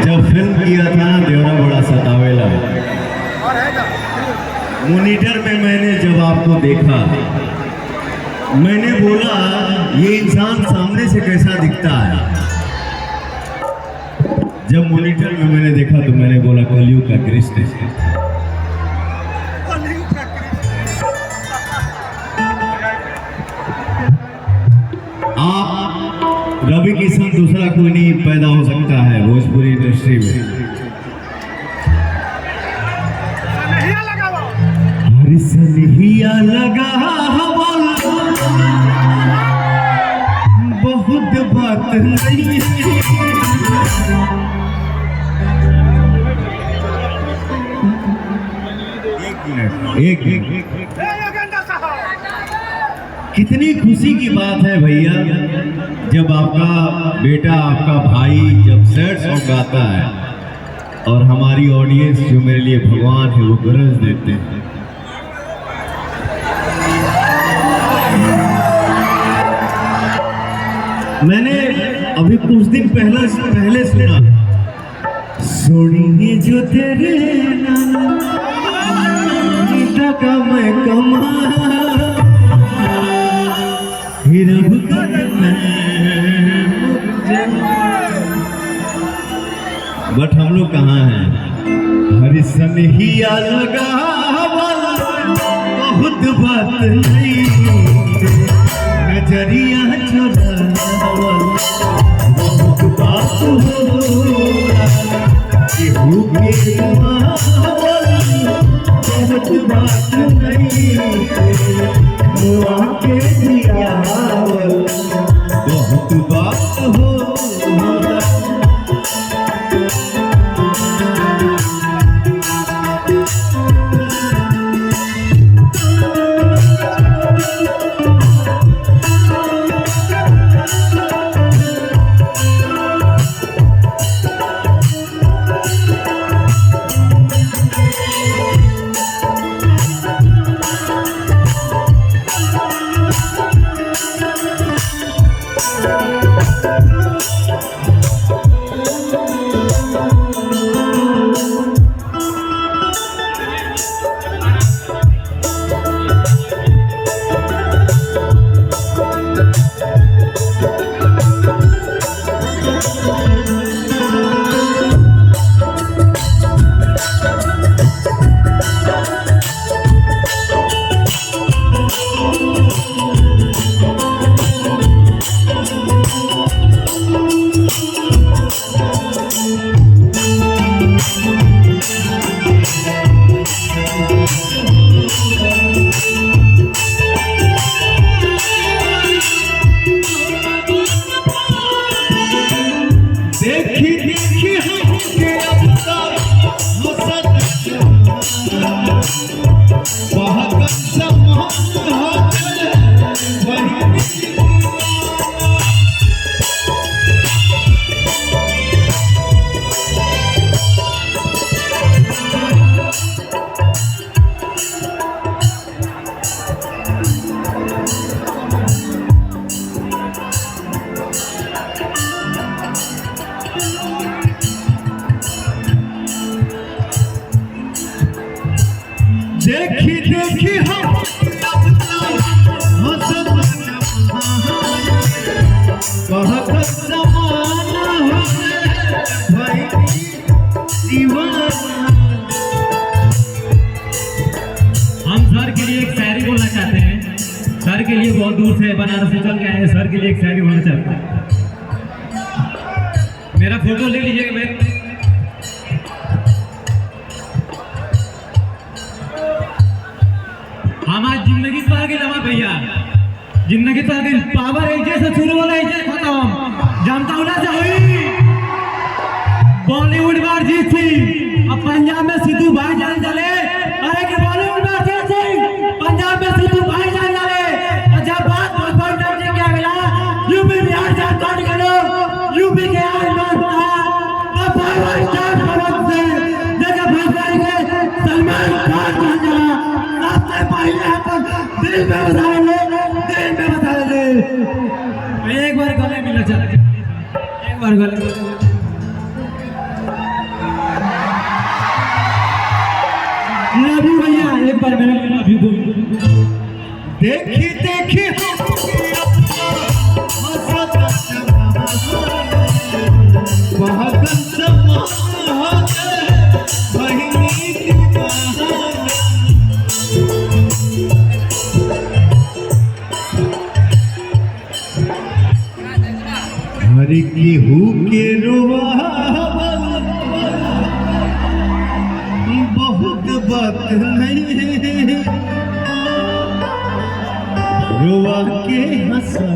जब फिल्म किया था ना देवरा बड़ा सतावेला, मॉनिटर में मैंने जब आपको देखा, मैंने बोला ये इंसान सामने से कैसा दिखता है। जब मॉनिटर में मैंने देखा तो मैंने बोला कलयुग का कृष्ण है। आप रवि किशन दूसरा कोई नहीं पैदा हो सकता है भोजपुरी इंडस्ट्री में। सनहिया लगा बहुत बात नहीं। एक कितनी खुशी की बात है भैया, जब आपका बेटा आपका भाई जब सैड सॉन्ग गाता है और हमारी ऑडियंस जो मेरे लिए भगवान है वो गरज देते हैं। मैंने अभी कुछ दिन पहले सुना, सोनिए जो तेरे का मैं कमा हिरब बट हम लोग कहाँ हैं। हरी सनहिया लगा बहुत बात नहीं, नजरिया चला बहुत बात हो बहुत बात नहीं, आके दिया बहुत बात हो। देखी देखी हम बहुत समाना भाई दीवाना। हम सर के लिए एक शायरी बोलना चाहते हैं। सर के लिए बहुत दूर से बनारस से चल के आए, सर के लिए एक शायरी बोलना चाहते हैं। मेरा फोटो ले लीजिएगा। मैं हमारी जिंदगी पा गई लमा भैया, जिंदगी पा गई पावर ऐसे से शुरू होला ऐसे खत्म। जानता हूँ ना हुई बॉलीवुड बार जीत थी, अब पंजाब में सिद्धू भाईजान चले। अरे कि बॉलीवुड बार जीत थी, पंजाब में सिद्धू भाईजान चले। और जब बात भगवान से क्या मिला, यूपी बिहार झारखंड के लोग यूपी के आसमान था तो पावर स्टार भगत से जगह भगवान के सलमान खान बन गया। दिल में बता ले एक बार गले मिलना चाहते, एक बार गले। पर मैंने अभी देखी देखी हर केहू के रोवा बहुत बात नहीं रोवा के हंसा